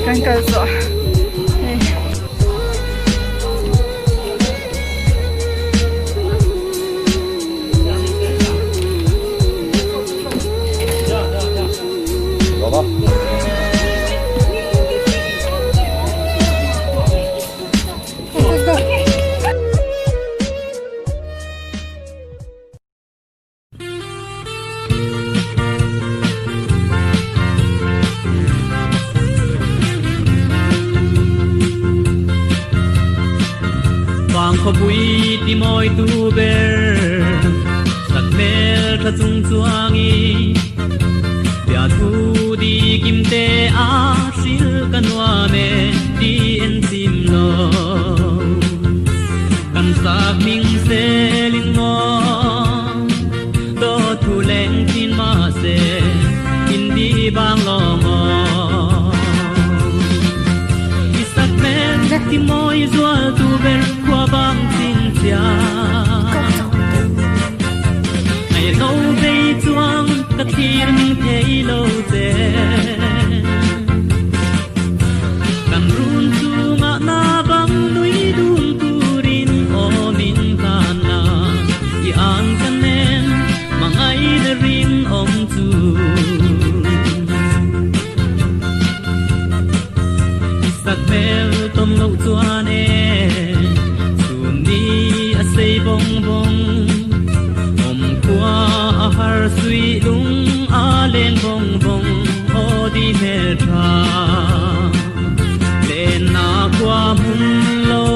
Kan ka zo. Khó bụi đi môi tu ber sắc mel thật dung chuangi bia thu đi kim te a sil kanwa me đi en sim lo kan sak ming se ling mo do thu leng tin ma se in đi bang lo mo isak mel ti môi zual tu ber qua bang tin chia ngày lâu về chuang ta thir mình thấy lâu thế kan run chu ngã na bang núi đun turin o min tan na i an kan nen mang ai na rin om chu isak mel tom lo chuan e say bong bong om qua har sui lung a lên bong bong o đi me tra lên na qua mun lo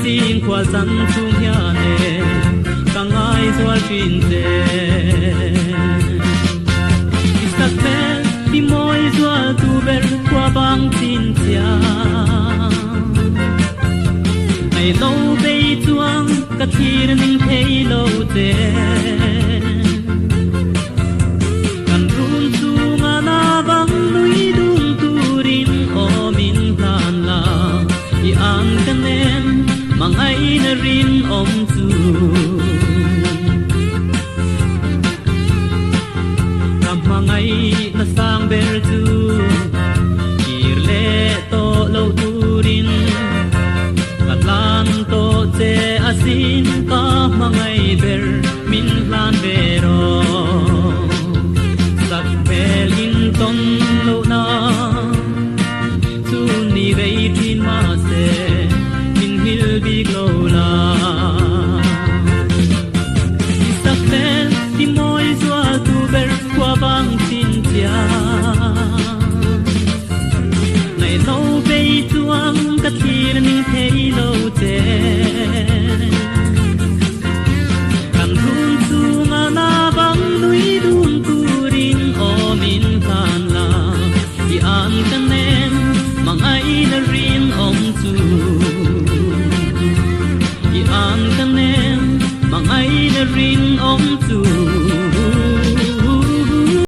tin qua san chung ya ne kang ai zwa chin te isak me di moi zwa tu ber qua bang tin tia lâu bay chuang cả thir mình thấy lâu thế